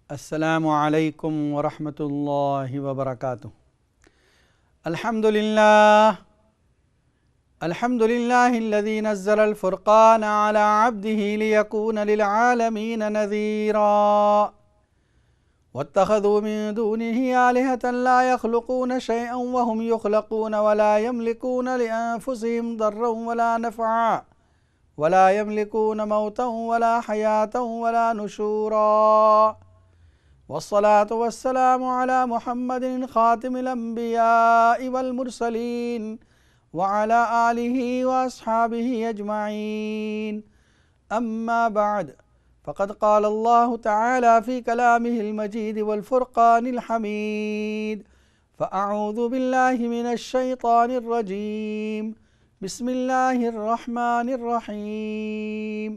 السلام علیکم ورحمۃ اللہ وبرکاتہ۔ الحمد للہ الذی نزل الفرقان على عبده ليكون للعالمین نذیرا واتخذوا من دونه آلهة لا يخلقون شيئا وهم يخلقون ولا يملكون لأنفسهم ضرا ولا نفعا ولا يملكون موتا ولا حياة ولا نشورا والصلاة والسلام على محمد خاتم الأنبياء والمرسلين وعلى آله وأصحابه أجمعين، أما بعد، فقد قال الله تعالى في كلامه المجيد والفرقان الحميد: فأعوذ بالله من الشيطان الرجيم، بسم الله الرحمن الرحيم.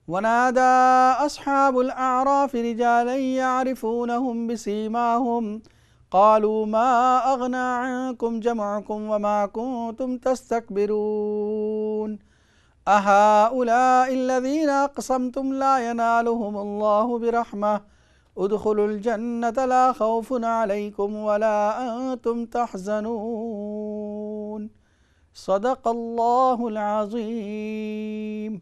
ونادى أصحاب الأعراف رجالا يعرفونهم بسيماهم قالوا ما أغنى عنكم جمعكم وما كنتم تستكبرون أهؤلاء الذين أقسمتم لا ينالهم الله برحمة ادخلوا الجنة لا خوف عليكم ولا أنتم تحزنون. صدق الله العظيم.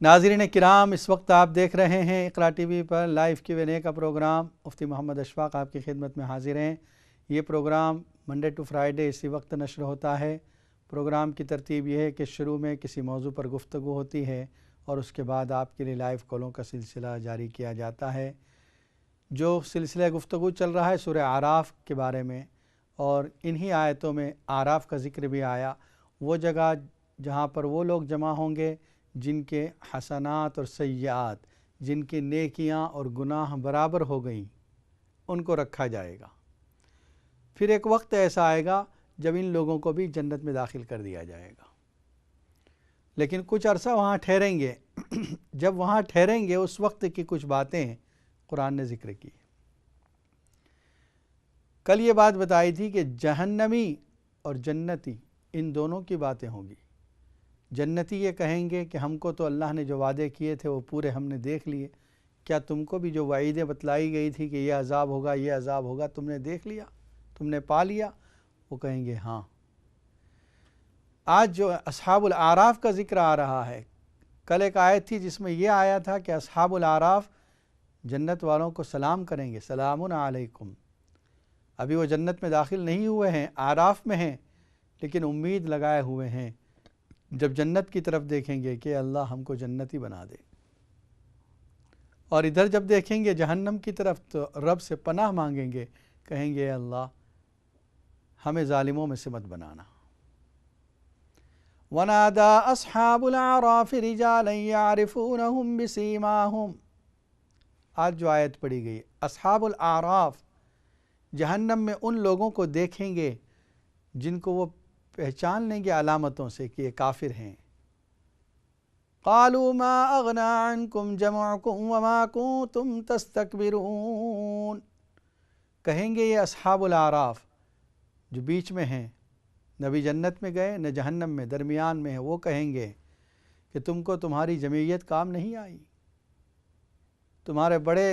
ناظرین کرام، اس وقت آپ دیکھ رہے ہیں اقرا ٹی وی پر لائیو Q&A کا پروگرام. مفتی محمد اشفاق آپ کی خدمت میں حاضر ہیں. یہ پروگرام منڈے ٹو فرائیڈے اسی وقت نشر ہوتا ہے. پروگرام کی ترتیب یہ ہے کہ شروع میں کسی موضوع پر گفتگو ہوتی ہے اور اس کے بعد آپ کے لیے لائیو کالوں کا سلسلہ جاری کیا جاتا ہے. جو سلسلہ گفتگو چل رہا ہے سورہ اعراف کے بارے میں، اور انہی آیتوں میں اعراف کا ذکر بھی آیا. وہ جگہ جہاں پر وہ لوگ جمع ہوں گے جن کے حسنات اور سیئات، جن کی نیکیاں اور گناہ برابر ہو گئیں، ان کو رکھا جائے گا. پھر ایک وقت ایسا آئے گا جب ان لوگوں کو بھی جنت میں داخل کر دیا جائے گا، لیکن کچھ عرصہ وہاں ٹھہریں گے. جب وہاں ٹھہریں گے اس وقت کی کچھ باتیں قرآن نے ذکر کی. کل یہ بات بتائی تھی کہ جہنمی اور جنتی ان دونوں کی باتیں ہوں گی. جنتی یہ کہیں گے کہ ہم کو تو اللہ نے جو وعدے کیے تھے وہ پورے ہم نے دیکھ لیے. کیا تم کو بھی جو وعیدیں بتلائی گئی تھی کہ یہ عذاب ہوگا یہ عذاب ہوگا تم نے دیکھ لیا، تم نے پا لیا؟ وہ کہیں گے ہاں. آج جو اصحاب الاعراف کا ذکر آ رہا ہے، کل ایک آیت تھی جس میں یہ آیا تھا کہ اصحاب الاعراف جنت والوں کو سلام کریں گے، سلام علیکم. ابھی وہ جنت میں داخل نہیں ہوئے ہیں، اعراف میں ہیں، لیکن امید لگائے ہوئے ہیں جب جنت کی طرف دیکھیں گے کہ اللہ ہم کو جنتی بنا دے، اور ادھر جب دیکھیں گے جہنم کی طرف تو رب سے پناہ مانگیں گے، کہیں گے اللہ ہمیں ظالموں میں سے مت بنانا. وَنَادَى أَصْحَابُ الْأَعْرَافِ رِجَالًا يَعْرِفُونَهُمْ بِسِيمَاهُمْ. آج جو آیت پڑھی گئی، اصحاب الاعراف جہنم میں ان لوگوں کو دیکھیں گے جن کو وہ پہچان لیں گے علامتوں سے کہ یہ کافر ہیں. قالوا ما اغنى عنكم جمعكم وما كنتم تستكبرون. کہیں گے یہ اصحاب الاعراف جو بیچ میں ہیں، نہ بھی جنت میں گئے نہ جہنم میں، درمیان میں ہیں، وہ کہیں گے کہ تم کو تمہاری جمعیت کام نہیں آئی، تمہارے بڑے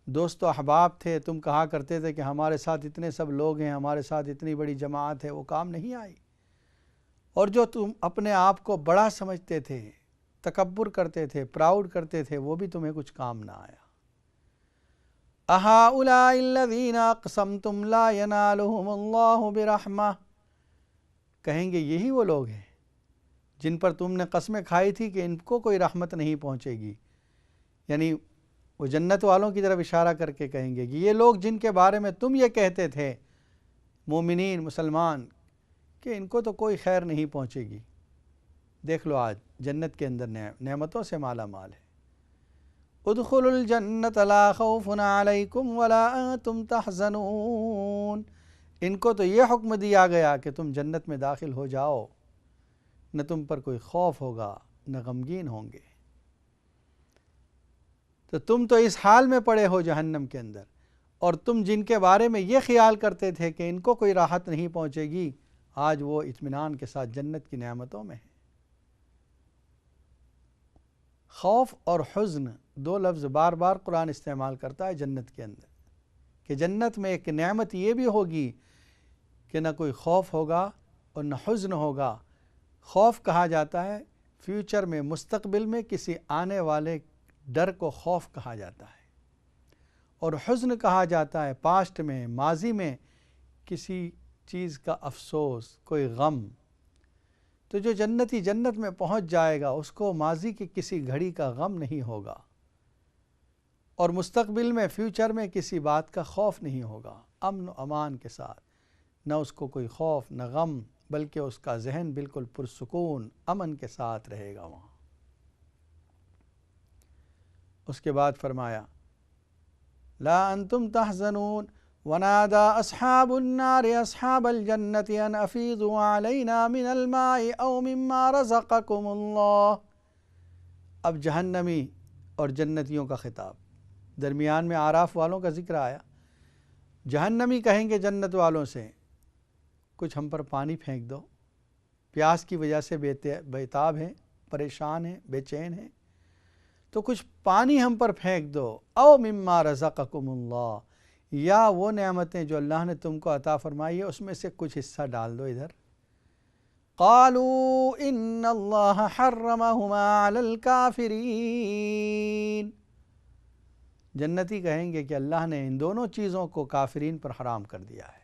دوست و احباب تھے، تم کہا کرتے تھے کہ ہمارے ساتھ اتنے سب لوگ ہیں، ہمارے ساتھ اتنی بڑی جماعت ہے، وہ کام نہیں آئی. اور جو تم اپنے آپ کو بڑا سمجھتے تھے، تکبر کرتے تھے، پراؤڈ کرتے تھے، وہ بھی تمہیں کچھ کام نہ آیا. أَهَؤُلَاءِ الَّذِينَ أَقْسَمْتُمْ لَا يَنَالُهُمُ اللَّهُ بِرَحْمَةٍ. کہیں گے یہی وہ لوگ ہیں جن پر تم نے قسمیں کھائی تھی کہ ان کو کوئی رحمت نہیں پہنچے گی. یعنی وہ جنت والوں کی طرف اشارہ کر کے کہیں گے کہ یہ لوگ جن کے بارے میں تم یہ کہتے تھے مومنین مسلمان کہ ان کو تو کوئی خیر نہیں پہنچے گی، دیکھ لو آج جنت کے اندر نعمتوں سے مالا مال ہے. ادخلوا الجنت لا خوف علیکم ولا انتم تحزنون. ان کو تو یہ حکم دیا گیا کہ تم جنت میں داخل ہو جاؤ، نہ تم پر کوئی خوف ہوگا نہ غمگین ہوں گے. تو تم تو اس حال میں پڑے ہو جہنم کے اندر، اور تم جن کے بارے میں یہ خیال کرتے تھے کہ ان کو کوئی راحت نہیں پہنچے گی، آج وہ اطمینان کے ساتھ جنت کی نعمتوں میں ہیں. خوف اور حزن دو لفظ بار بار قرآن استعمال کرتا ہے جنت کے اندر، کہ جنت میں ایک نعمت یہ بھی ہوگی کہ نہ کوئی خوف ہوگا اور نہ حزن ہوگا۔ خوف کہا جاتا ہے فیوچر میں، مستقبل میں کسی آنے والے ڈر کو خوف کہا جاتا ہے، اور حزن کہا جاتا ہے پاسٹ میں، ماضی میں کسی چیز کا افسوس، کوئی غم۔ تو جو جنتی جنت میں پہنچ جائے گا اس کو ماضی کی کسی گھڑی کا غم نہیں ہوگا، اور مستقبل میں، فیوچر میں کسی بات کا خوف نہیں ہوگا، امن و امان کے ساتھ، نہ اس کو کوئی خوف نہ غم، بلکہ اس کا ذہن بالکل پرسکون امن کے ساتھ رہے گا وہاں۔ اس کے بعد فرمایا لا انتم تحزنون ونادى اصحاب النار اصحاب الجنة ان افیضوا علینا من الماء او مما رزقکم اللہ۔ اب جہنمی اور جنتیوں کا خطاب، درمیان میں اعراف والوں کا ذکر آیا۔ جہنمی کہیں گے جنت والوں سے کچھ ہم پر پانی پھینک دو، پیاس کی وجہ سے بیتاب ہیں، پریشان ہیں، بے چین ہیں، تو کچھ پانی ہم پر پھینک دو، او مما رزقکم اللہ، یا وہ نعمتیں جو اللہ نے تم کو عطا فرمائی ہے اس میں سے کچھ حصہ ڈال دو ادھر۔ قالوا ان اللہ حرمہما علی الکافرین، جنتی کہیں گے کہ اللہ نے ان دونوں چیزوں کو کافرین پر حرام کر دیا ہے،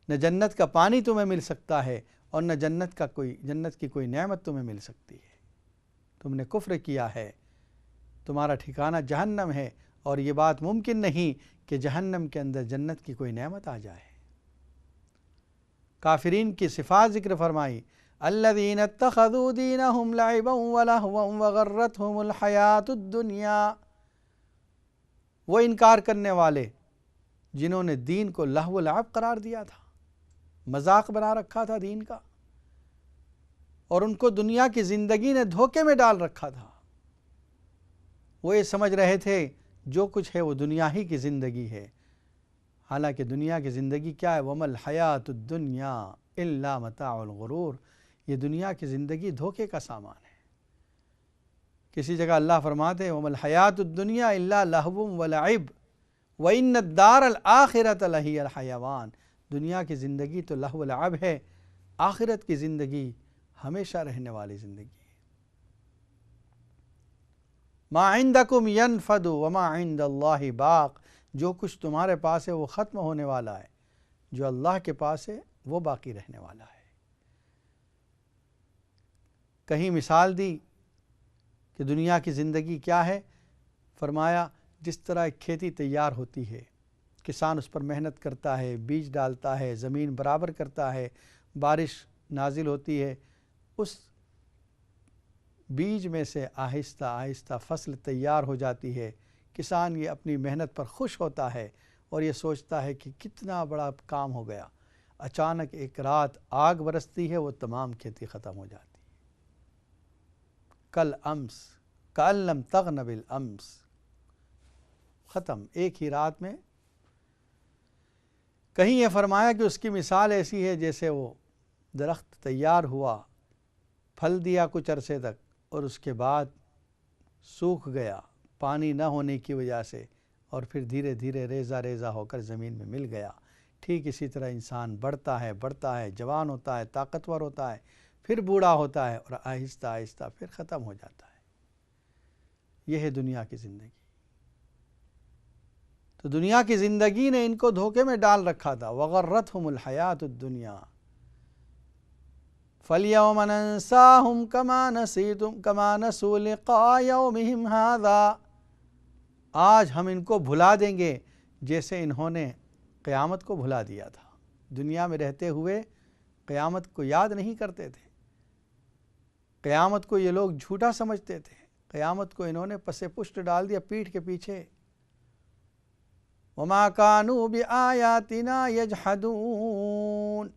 نہ جنت کا پانی تمہیں مل سکتا ہے اور نہ جنت کی کوئی نعمت تمہیں مل سکتی ہے، تم نے کفر کیا ہے، تمہارا ٹھکانہ جہنم ہے، اور یہ بات ممکن نہیں کہ جہنم کے اندر جنت کی کوئی نعمت آ جائے۔ کافرین کی صفات ذکر فرمائی، الذین اتخذوا دینہم لعبا ولہوا وغرتہم الحیاۃ الدنیا، وہ انکار کرنے والے جنہوں نے دین کو لہو و لعب قرار دیا تھا، مذاق بنا رکھا تھا دین کا، اور ان کو دنیا کی زندگی نے دھوکے میں ڈال رکھا تھا۔ وہ یہ سمجھ رہے تھے جو کچھ ہے وہ دنیا ہی کی زندگی ہے، حالانکہ دنیا کی زندگی کیا ہے؟ وَمَا الْحَيَاةُ الدُّنْيَا إِلَّا مَتَاعُ الْغُرُورِ، یہ دنیا کی زندگی دھوکے کا سامان ہے۔ کسی جگہ اللہ فرماتے ہیں وَمَا الْحَيَاةُ الدُّنْيَا إِلَّا لَهْوٌ وَلَعِبٌ وَإِنَّ الدَّارَ الْآخِرَةَ لَهِيَ الْحَيَوَانُ، دنیا کی زندگی تو لہو و لعب ہے، آخرت کی زندگی ہمیشہ رہنے والی زندگی ہے۔ ما عندکم ینفد وما عند اللہ باق، جو کچھ تمہارے پاس ہے وہ ختم ہونے والا ہے، جو اللہ کے پاس ہے وہ باقی رہنے والا ہے۔ کہیں مثال دی کہ دنیا کی زندگی کیا ہے، فرمایا جس طرح ایک کھیتی تیار ہوتی ہے، کسان اس پر محنت کرتا ہے، بیج ڈالتا ہے، زمین برابر کرتا ہے، بارش نازل ہوتی ہے، اس بیج میں سے آہستہ آہستہ فصل تیار ہو جاتی ہے، کسان یہ اپنی محنت پر خوش ہوتا ہے اور یہ سوچتا ہے کہ کتنا بڑا کام ہو گیا، اچانک ایک رات آگ برستی ہے، وہ تمام کھیتی ختم ہو جاتی ہے۔ کل امس کأن لم تغن بالامس، ختم ایک ہی رات میں۔ کہیں یہ فرمایا کہ اس کی مثال ایسی ہے جیسے وہ درخت تیار ہوا، پھل دیا کچھ عرصے تک، اور اس کے بعد سوکھ گیا پانی نہ ہونے کی وجہ سے، اور پھر دھیرے دھیرے ریزہ ریزہ ہو کر زمین میں مل گیا۔ ٹھیک اسی طرح انسان بڑھتا ہے، جوان ہوتا ہے، طاقتور ہوتا ہے، پھر بوڑھا ہوتا ہے، اور آہستہ آہستہ پھر ختم ہو جاتا ہے۔ یہ ہے دنیا کی زندگی۔ تو دنیا کی زندگی نے ان کو دھوکے میں ڈال رکھا تھا، وغرتہم الحیاۃ الدنیا فَالْيَوْمَ نَنْسَاهُمْ كَمَا نَسُوا لِقَاءَ يَوْمِهِمْ هَذَا، آج ہم ان کو بھلا دیں گے جیسے انہوں نے قیامت کو بھلا دیا تھا۔ دنیا میں رہتے ہوئے قیامت کو یاد نہیں کرتے تھے، قیامت کو یہ لوگ جھوٹا سمجھتے تھے، قیامت کو انہوں نے پس پشت ڈال دیا پیٹھ کے پیچھے۔ وَمَا كَانُوا بِآيَاتِنَا يَجْحَدُونَ،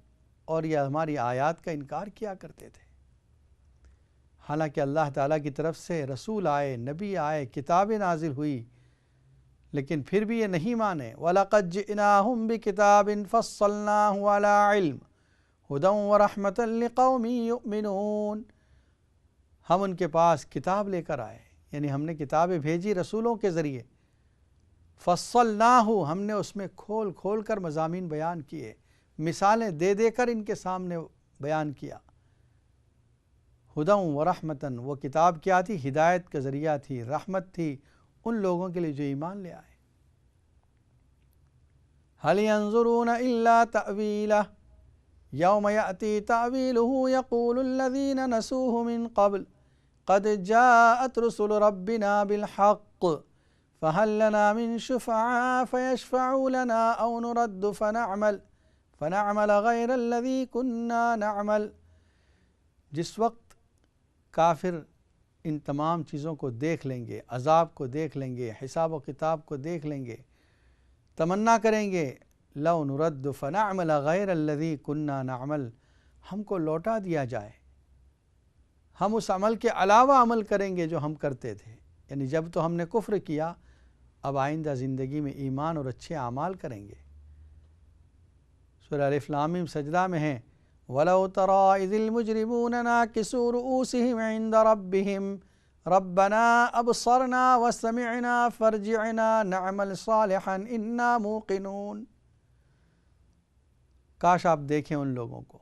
اور یہ ہماری آیات کا انکار کیا کرتے تھے، حالانکہ اللہ تعالیٰ کی طرف سے رسول آئے، نبی آئے، کتابیں نازل ہوئی، لیکن پھر بھی یہ نہیں مانے۔ وَلَقَدْ جِئْنَاهُمْ بِكِتَابٍ فَصَّلْنَاهُ عَلَىٰ عِلْمٍ هُدًى وَرَحْمَةً لِقَوْمٍ يُؤْمِنُونَ، ہم ان کے پاس کتاب لے کر آئے، یعنی ہم نے کتابیں بھیجی رسولوں کے ذریعے، فصلناہ ہم نے اس میں کھول کھول کر مضامین بیان کیے، مثالیں دے دے کر ان کے سامنے بیان کیا۔ ہدی و رحمتاً، وہ کتاب کیا تھی؟ ہدایت کا ذریعہ تھی، رحمت تھی ان لوگوں کے لیے جو ایمان لے آئے۔ هل ينظرون إلا تأويله يوم يأتي تأويله يقول الذين نسوه من قبل قد جاءت رسل ربنا بالحق فهل لنا من شفعاء فيشفعوا لنا أو نرد فنعمل غير الذي كنا نعمل۔ جس وقت کافر ان تمام چیزوں کو دیکھ لیں گے، عذاب کو دیکھ لیں گے، حساب و کتاب کو دیکھ لیں گے، تمنا کریں گے لو نرد فنعمل غیر الذی کننا نعمل، ہم کو لوٹا دیا جائے، ہم اس عمل کے علاوہ عمل کریں گے جو ہم کرتے تھے۔ یعنی جب تو ہم نے کفر کیا، اب آئندہ زندگی میں ایمان اور اچھے اعمال کریں گے۔ سورہ الف لام میم سجدہ میں ہیں وَلَوْ تَرَىٰ إِذِ الْمُجْرِمُونَ نَاكِسُو رُؤُوسِهِمْ عِنْدَ رَبِّهِمْ رَبَّنَا أَبْصَرْنَا وَسَمِعْنَا فَارْجِعْنَا نَعْمَلْ صَالِحًا إِنَّا مُوقِنُونَ۔ کاش آپ دیکھیں ان لوگوں کو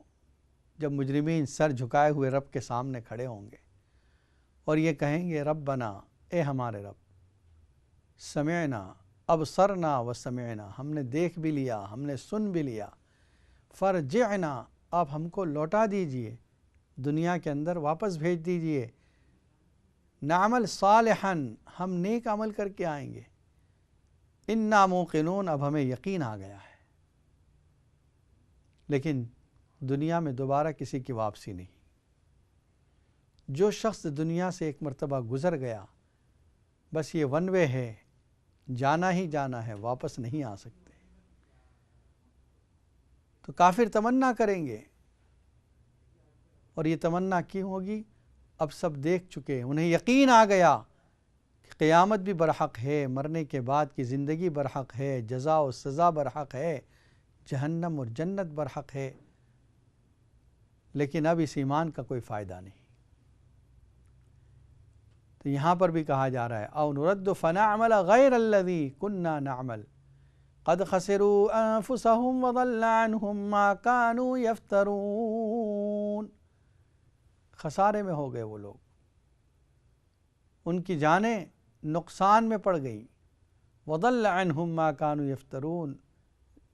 جب مجرمین سر جھکائے ہوئے رب کے سامنے کھڑے ہوں گے اور یہ کہیں گے ربنا، اے ہمارے رب، سمعنا، ابصرنا وسمعنا، ہم نے دیکھ بھی لیا، ہم نے سن بھی لیا، فرجعنا، آپ ہم کو لوٹا دیجئے، دنیا کے اندر واپس بھیج دیجئے، نعمل صالحا، ہم نیک عمل کر کے آئیں گے، انا موقنون، اب ہمیں یقین آ گیا ہے۔ لیکن دنیا میں دوبارہ کسی کی واپسی نہیں۔ جو شخص دنیا سے ایک مرتبہ گزر گیا، بس یہ ون وے ہے، جانا ہی جانا ہے، واپس نہیں آ سکتے۔ تو کافر تمنا کریں گے، اور یہ تمنا کیوں ہوگی؟ اب سب دیکھ چکے، انہیں یقین آ گیا کہ قیامت بھی برحق ہے، مرنے کے بعد کی زندگی برحق ہے، جزا و سزا برحق ہے، جہنم اور جنت برحق ہے، لیکن اب اس ایمان کا کوئی فائدہ نہیں۔ تو یہاں پر بھی کہا جا رہا ہے او نرد فنعمل غیر الذی کننا نعمل قد خسروا انفسهم وضل عنهم ما كانوا یفترون۔ خسارے میں ہو گئے وہ لوگ، ان کی جانیں نقصان میں پڑ گئیں، وضل عنهم ما كانوا یفترون،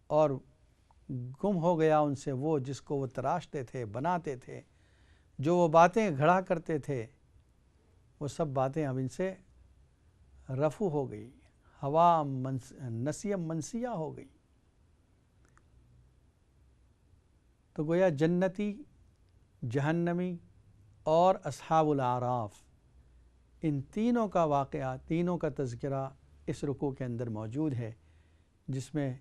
اور گم ہو گیا ان سے وہ جس کو وہ تراشتے تھے، بناتے تھے، جو وہ باتیں گھڑا کرتے تھے، وہ سب باتیں اب ان سے رفو ہو گئی، ہوا نسیہ منسیہ ہو گئی۔ تو گویا جنتی، جہنمی اور اصحاب الاعراف، ان تینوں کا واقعہ، تینوں کا تذکرہ اس رکوع کے اندر موجود ہے، جس میں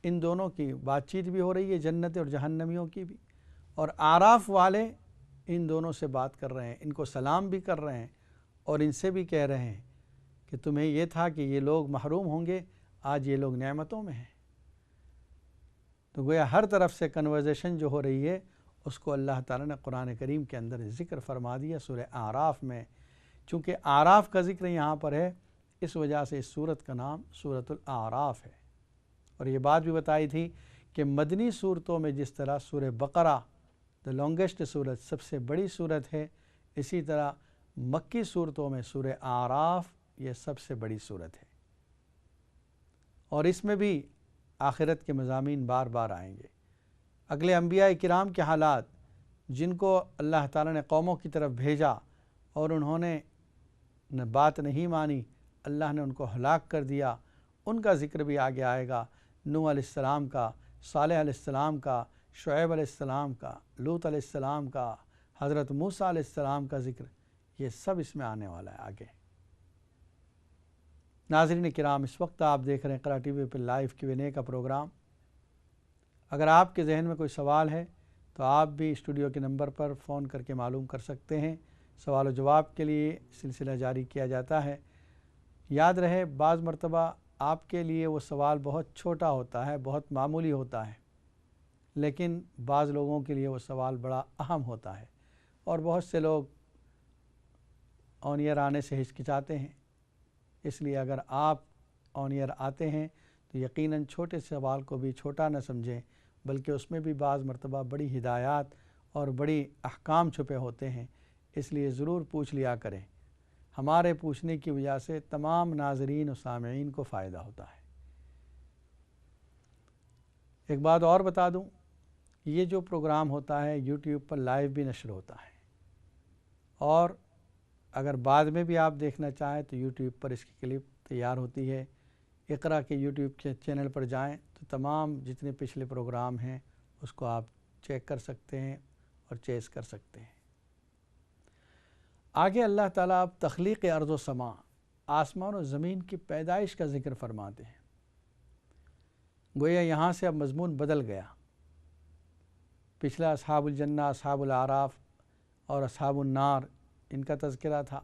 ان دونوں کی بات چیت بھی ہو رہی ہے، جنت اور جہنمیوں کی بھی، اور اعراف والے ان دونوں سے بات کر رہے ہیں، ان کو سلام بھی کر رہے ہیں، اور ان سے بھی کہہ رہے ہیں کہ تمہیں یہ تھا کہ یہ لوگ محروم ہوں گے، آج یہ لوگ نعمتوں میں ہیں۔ تو گویا ہر طرف سے کنورزیشن جو ہو رہی ہے، اس کو اللہ تعالیٰ نے قرآن کریم کے اندر ذکر فرما دیا سورہ اعراف میں۔ چونکہ اعراف کا ذکر یہاں پر ہے، اس وجہ سے اس سورت کا نام سورۃ الاعراف ہے۔ اور یہ بات بھی بتائی تھی کہ مدنی صورتوں میں جس طرح سورہ بقرہ دا لانگیسٹ صورت، سب سے بڑی صورت ہے، اسی طرح مکی صورتوں میں سورہ اعراف یہ سب سے بڑی صورت ہے، اور اس میں بھی آخرت کے مضامین بار بار آئیں گے۔ اگلے انبیاء کرام کے حالات، جن کو اللہ تعالیٰ نے قوموں کی طرف بھیجا اور انہوں نے بات نہیں مانی، اللہ نے ان کو ہلاک کر دیا، ان کا ذکر بھی آگے آئے گا۔ نوح علیہ السلام کا، صالح علیہ السلام کا، شعیب علیہ السلام کا، لوط علیہ السلام کا، حضرت موسیٰ علیہ السلام کا ذکر، یہ سب اس میں آنے والا ہے آگے۔ ناظرین کرام، اس وقت آپ دیکھ رہے ہیں اقرا ٹی وی پر لائیو Q&A کا پروگرام۔ اگر آپ کے ذہن میں کوئی سوال ہے تو آپ بھی اسٹوڈیو کے نمبر پر فون کر کے معلوم کر سکتے ہیں۔ سوال و جواب کے لیے سلسلہ جاری کیا جاتا ہے۔ یاد رہے، بعض مرتبہ آپ کے لیے وہ سوال بہت چھوٹا ہوتا ہے، بہت معمولی ہوتا ہے، لیکن بعض لوگوں کے لیے وہ سوال بڑا اہم ہوتا ہے، اور بہت سے لوگ آن ایئر آنے سے ہچکچاتے ہیں، اس لیے اگر آپ آن ایئر آتے ہیں تو یقیناً چھوٹے سوال کو بھی چھوٹا نہ سمجھیں، بلکہ اس میں بھی بعض مرتبہ بڑی ہدایات اور بڑی احکام چھپے ہوتے ہیں، اس لیے ضرور پوچھ لیا کریں۔ ہمارے پوچھنے کی وجہ سے تمام ناظرین و سامعین کو فائدہ ہوتا ہے۔ ایک بات اور بتا دوں، یہ جو پروگرام ہوتا ہے یوٹیوب پر لائیو بھی نشر ہوتا ہے، اور اگر بعد میں بھی آپ دیکھنا چاہیں تو یوٹیوب پر اس کی کلپ تیار ہوتی ہے۔ اقرا کے یوٹیوب کے چینل پر جائیں تو تمام جتنے پچھلے پروگرام ہیں اس کو آپ چیک کر سکتے ہیں اور چیز کر سکتے ہیں۔ آگے اللہ تعالیٰ اب تخلیق ارض و سما، آسمان و زمین کی پیدائش کا ذکر فرماتے ہیں۔ گویا یہاں سے اب مضمون بدل گیا۔ پچھلا اصحاب الجنہ، اصحاب الاعراف اور اصحاب النار ان کا تذکرہ تھا۔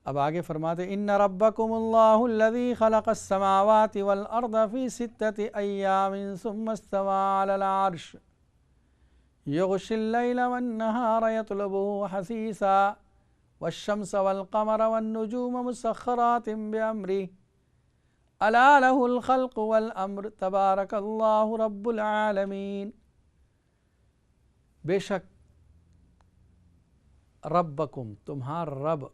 اب آگے فرماتے ان ربکم اللہ الذی خلق السماوات والارض فی ستۃ ایام ثم استوى علی العرش یغشی اللیل والنہار یطلبہ حثیثا والشمس والقمر والنجوم مسخرات بامرہ الا لہ الخلق والامر تبارک اللہ رب العالمین۔ بے شک ربکم، تمہارا رب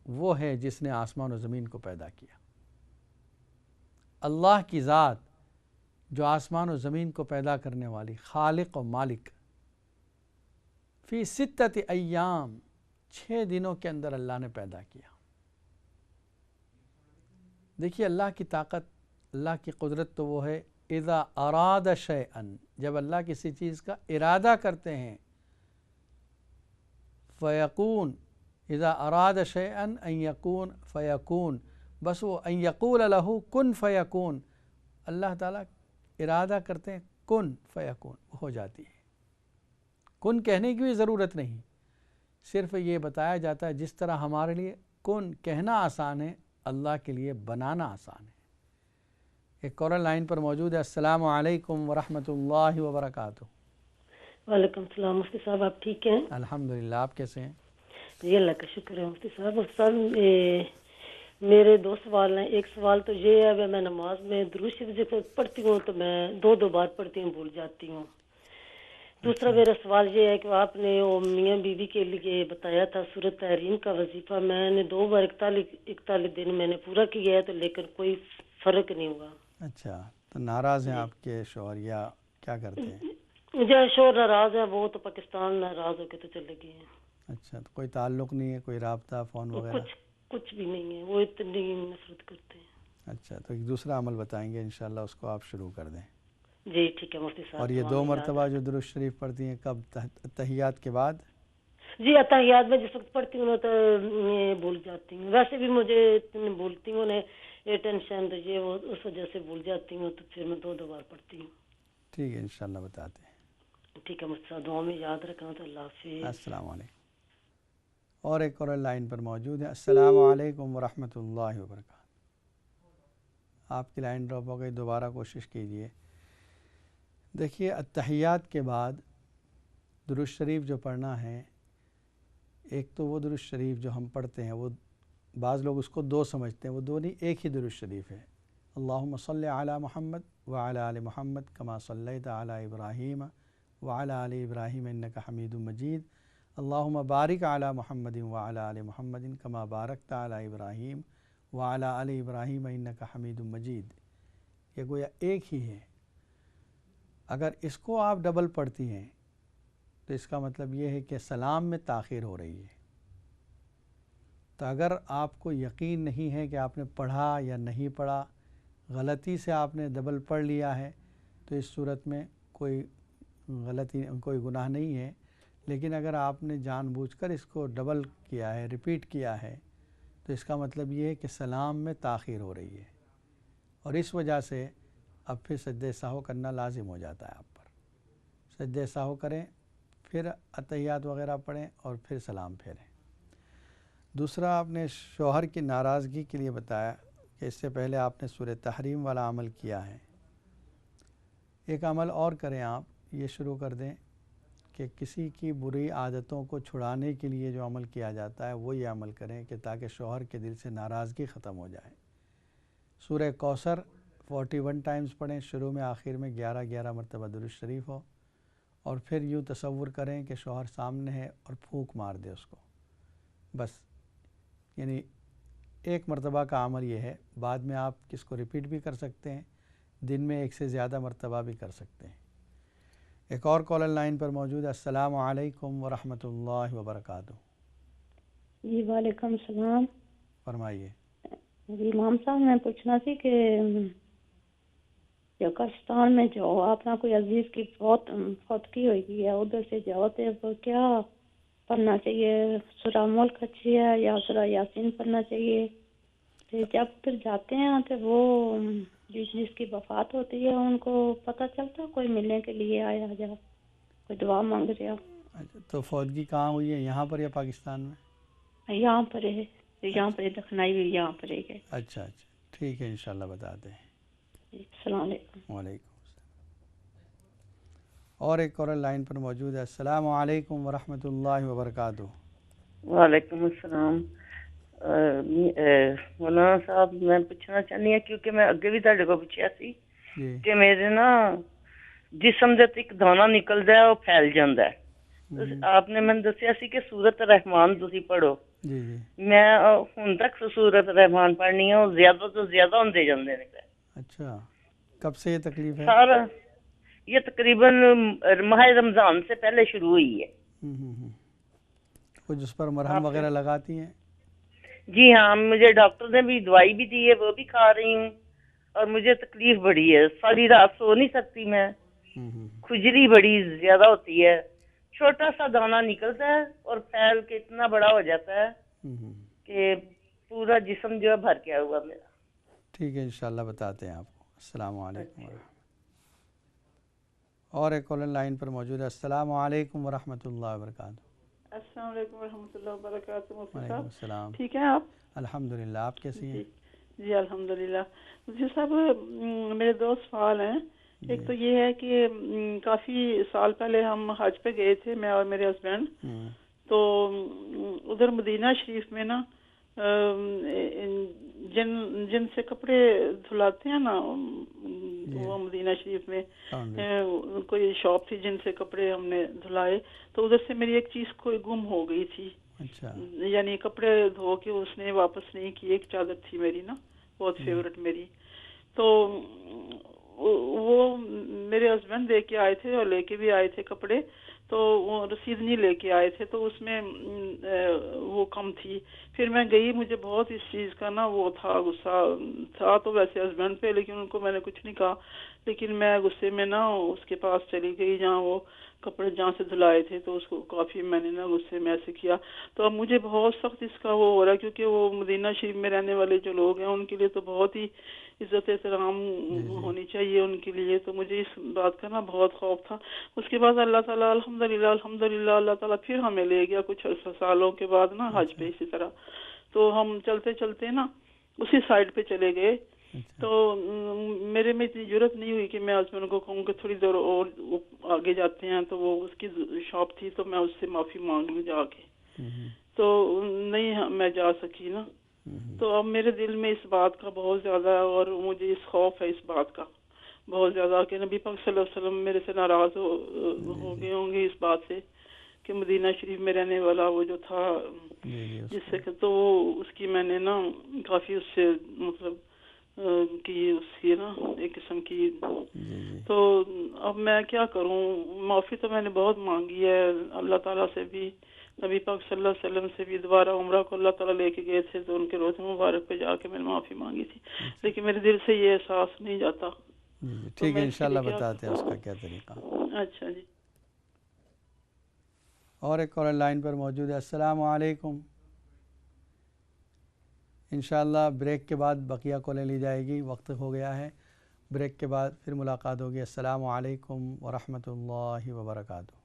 وہ ہے جس نے آسمان و زمین کو پیدا کیا۔ اللہ کی ذات جو آسمان و زمین کو پیدا کرنے والی، خالق و مالک، فی ستۃ ایام، 6 دنوں کے اندر اللہ نے پیدا کیا۔ دیکھیے اللہ کی طاقت، اللہ کی قدرت تو وہ ہے اذا اراد شیئا، جب اللہ کسی چیز کا ارادہ کرتے ہیں، فیکون، اذا اراد شیئا ان یکون فیکون، بس وہ ان یقول لہ کن فیکون، اللہ تعالیٰ ارادہ کرتے ہیں کن فیکون، وہ ہو جاتی ہے۔ کن کہنے کی بھی ضرورت نہیں، صرف یہ بتایا جاتا ہے جس طرح ہمارے لیے کن کہنا آسان ہے، اللہ کے لیے بنانا آسان ہے۔ ایک کالر لائن پر موجود ہے۔ السلام علیکم ورحمۃ اللہ وبرکاتہ۔ وعلیکم السلام مفتی صاحب، آپ ٹھیک ہیں؟ الحمدللہ، آپ کیسے ہیں؟ جی اللہ کا شکر ہے مفتی صاحب۔ استاد میرے 2 سوال ہیں۔ ایک سوال تو یہ ہے میں نماز میں درود شریف جب پڑھتی ہوں تو میں 2 بار پڑھتی ہوں، بھول جاتی ہوں۔ دوسرا میرا سوال یہ ہے کہ آپ نے وہ میاں بیوی کے لیے بتایا تھا سورۃ تحریم کا وظیفہ، میں نے 2 بار 41 دن میں نے پورا کیا ہے تو لیکن کوئی فرق نہیں ہوا۔ اچھا، تو ناراض ہیں آپ کے شوہر یا کیا کرتے ہیں؟ جو شوہر ناراض ہے وہ تو پاکستان ناراض ہو کے تو چلے گئے ہیں۔ اچھا، تو کوئی تعلق نہیں ہے، کوئی رابطہ فون وغیرہ؟ کچھ بھی نہیں ہے، وہ اتنی نفرت کرتے ہیں۔ اچھا، تو ایک دوسرا عمل بتائیں گے انشاءاللہ، اس کو آپ شروع کر دیں۔ جی ٹھیک ہے مفتی صاحب۔ اور یہ 2 مرتبہ جو درود شریف پڑھتی ہیں کب؟ تحیات کے بعد؟ جی اتحیات میں جس وقت پڑھتی ہوں تو بھول جاتی ہوں، ویسے بھی مجھے بھولتی ہوں، یہ ٹینشن یہ وہ اس وجہ سے بھول جاتی ہوں، تو پھر میں 2 بار پڑھتی ہوں۔ ٹھیک ہے انشاءاللہ بتاتے ہیں۔ ٹھیک ہے مفتی صاحب، دعا میں یاد رکھنا تو اللہ حافظ۔ السلام علیکم۔ اور ایک اور لائن پر موجود ہے۔ السلام علیکم ورحمۃ اللہ وبرکاتہ۔ آپ کی لائن ڈراپ ہو گئی، دوبارہ کوشش کیجئے۔ دیکھیے اتحیات کے بعد درود شریف جو پڑھنا ہے، ایک تو وہ درود شریف جو ہم پڑھتے ہیں، وہ بعض لوگ اس کو 2 سمجھتے ہیں، وہ 2 نہیں، ایک ہی درود شریف ہے۔ اللہم صلی علی محمد وعلی آل محمد کما صلیت علی ابراہیم وعلی آل ابراہیم انک حمید مجید، اللہم بارک علی محمد وعلی آل محمد کما بارکت علی ابراہیم وعلی آل ابراہیم انک حمید مجید۔ یہ گویا ایک ہی ہے۔ اگر اس کو آپ ڈبل پڑھتی ہیں تو اس کا مطلب یہ ہے کہ سلام میں تاخیر ہو رہی ہے۔ تو اگر آپ کو یقین نہیں ہے کہ آپ نے پڑھا یا نہیں پڑھا، غلطی سے آپ نے ڈبل پڑھ لیا ہے، تو اس صورت میں کوئی غلطی، کوئی گناہ نہیں ہے۔ لیکن اگر آپ نے جان بوجھ کر اس کو ڈبل کیا ہے، ریپیٹ کیا ہے، تو اس کا مطلب یہ ہے کہ سلام میں تاخیر ہو رہی ہے، اور اس وجہ سے اب پھر سجدہ سہو کرنا لازم ہو جاتا ہے آپ پر۔ سجدہ سہو کریں، پھر اتحیات وغیرہ پڑھیں اور پھر سلام پھیریں۔ دوسرا آپ نے شوہر کی ناراضگی کے لیے بتایا کہ اس سے پہلے آپ نے سورہ تحریم والا عمل کیا ہے۔ ایک عمل اور کریں آپ، یہ شروع کر دیں کہ کسی کی بری عادتوں کو چھڑانے کے لیے جو عمل کیا جاتا ہے وہ یہ عمل کریں کہ تاکہ شوہر کے دل سے ناراضگی ختم ہو جائے۔ سورہ کوثر 41 ٹائمز پڑھیں، شروع میں آخر میں 11 مرتبہ درود شریف ہو، اور پھر یوں تصور کریں کہ شوہر سامنے ہے اور پھونک مار دے اس کو، بس۔ یعنی ایک مرتبہ کا عمل یہ ہے، بعد میں آپ کس کو ریپیٹ بھی کر سکتے ہیں، دن میں ایک سے زیادہ مرتبہ بھی کر سکتے ہیں۔ ایک اور کالر لائن پر موجود ہے۔ السلام علیکم ورحمۃ اللہ وبرکاتہ۔ جی وعلیکم السلام۔ فرمائیے۔ جی امام صاحب میں پوچھنا سی کہ جو قبرستان میں جو اپنا کوئی عزیز کی فوتگی ہوئی ہے ادھر سے جاؤ تو کیا پڑھنا چاہیے؟ سورہ ملک اچھی ہے یا سورہ یاسین پڑھنا چاہیے؟ تو جب پھر جاتے ہیں تو وہ جس کی وفات ہوتی ہے ان کو پتہ چلتا کوئی ملنے کے لیے آیا جا، کوئی دعا مانگ رہا؟ اچھا، تو فوتگی کہاں ہوئی ہے، یہاں پر یا پاکستان میں؟ یہاں پر ہے، یہاں پر دکھنائی ہوئی، یہاں پر ہے۔ اچھا، ٹھیک ہے، انشاءاللہ بتاتے ہیں۔ السلام علیکم۔ وعلیکم السلام۔ اور ایک کالر لائن پر موجود ہے۔ السلام علیکم ورحمۃ اللہ وبرکاتہ۔ وعلیکم السلام۔ مولانا صاحب میں پوچھنا چاہنی ہوں کیونکہ میں اگے بھی تہاڈے کو پوچھیا سی کہ میرے نا جسم دے ایک دانہ نکلدا ہے وہ پھیل جاندا ہے۔ آپ نے میں دسیا سی کہ سورت رحمان تسی پڑھو، میں ہن تک سورت رحمان پڑھنی ہے، زیادہ تو زیادہ ہوندے جاندے نے۔ اچھا، کب سے یہ تکلیف ہے؟ سارا یہ تقریباً ماہ رمضان سے پہلے شروع ہوئی ہے۔ کچھ اس پر مرہم وغیرہ لگاتی ہیں؟ جی ہاں، مجھے ڈاکٹر نے بھی دوائی بھی دی ہے، وہ بھی کھا رہی ہوں، اور مجھے تکلیف بڑی ہے، ساری رات سو نہیں سکتی میں، کھجلی بڑی زیادہ ہوتی ہے، چھوٹا سا دانہ نکلتا ہے اور پھیل کے اتنا بڑا ہو جاتا ہے کہ پورا جسم جو ہے بھر گیا ہوا میرا۔ ٹھیک ہے، انشاءاللہ بتاتے ہیں آپ کو۔ السلام علیکم ورحمۃ۔ اور ایک کالر لائن پر موجود ہے۔ السلام علیکم ورحمۃ اللہ وبرکاتہ۔ السلام علیکم ورحمۃ اللہ وبرکاتہ۔ وعلیکم السلام۔ ٹھیک ہیں آپ؟ الحمدللہ، آپ کیسی ہیں؟ جی الحمدللہ۔ مجھے صاحب میرے دو سوال ہیں۔ ایک تو یہ ہے کہ کافی سال پہلے ہم حج پہ گئے تھے، میں اور میرے ہسبینڈ، تو ادھر مدینہ شریف میں نا جن سے کپڑے دھلاتے ہیں نا، وہ مدینہ شریف میں کوئی شاپ تھی جن سے کپڑے ہم نے دھلائے، تو ادھر سے میری ایک چیز کوئی گم ہو گئی تھی۔ یعنی کپڑے دھو کے اس نے واپس نہیں کی، ایک چادر تھی میری نا، بہت فیورٹ میری، تو وہ میرے ہسبینڈ دے کے آئے تھے اور لے کے بھی آئے تھے کپڑے، تو وہ رسید نہیں لے کے آئے تھے، تو اس میں وہ کم تھی۔ پھر میں گئی، مجھے بہت اس چیز کا نا وہ تھا، غصہ تھا تو ویسے ہسبینڈ پہ، لیکن ان کو میں نے کچھ نہیں کہا، لیکن میں غصے میں نا اس کے پاس چلی گئی جہاں وہ کپڑے جہاں سے دھلائے تھے، تو اس کو کافی میں نے نا غصے میں ایسے کیا۔ تو اب مجھے بہت سخت اس کا وہ ہو رہا ہے، کیونکہ وہ مدینہ شریف میں رہنے والے جو لوگ ہیں ان کے لیے تو بہت ہی عزت احترام ہونی چاہیے ان کے لیے، تو مجھے اس بات کا نا بہت خوف تھا۔ اس کے بعد اللہ تعالیٰ الحمدللہ اللہ تعالیٰ پھر ہمیں لے گیا کچھ سالوں کے بعد نا حج پہ اسی طرح، تو ہم چلتے چلتے نا اسی سائڈ پہ چلے گئے، تو میرے میں اتنی ضرورت نہیں ہوئی کہ میں ہسبینڈ کو کہوں کہ تھوڑی دیر اور آگے جاتے ہیں، تو وہ اس کی شاپ تھی تو میں اس سے معافی مانگ لوں جا کے، تو نہیں میں جا سکی نا۔ تو اب میرے دل میں اس بات کا بہت زیادہ ہے، اور مجھے اس خوف ہے اس بات کا بہت زیادہ کہ نبی پاک صلی اللہ علیہ وسلم میرے سے ناراض ہو گئے ہوں گے اس بات سے کہ مدینہ شریف میں رہنے والا وہ جو تھا جس سے، تو اس کی میں نے نا کافی اس سے مطلب کہ اس کی نا ایک قسم کی، تو اب میں کیا کروں؟ معافی تو میں نے بہت مانگی ہے اللہ تعالیٰ سے بھی، نبی پاک صلی اللہ علیہ وسلم سے بھی، دوبارہ عمرہ کو اللہ تعالیٰ لے کے گئے تھے تو ان کے روزے مبارک پہ جا کے میں نے معافی مانگی تھی، لیکن میرے دل سے یہ احساس نہیں جاتا۔ ٹھیک ہے، انشاءاللہ بتاتے ہیں اس کا کیا طریقہ۔ اچھا جی۔ اور ایک کالر لائن پر موجود ہے۔ السلام علیکم۔ انشاءاللہ بریک کے بعد بقیہ کالیں لی جائے گی، وقت ہو گیا ہے، بریک کے بعد پھر ملاقات ہوگی۔ السلام علیکم ورحمۃ اللہ وبرکاتہ۔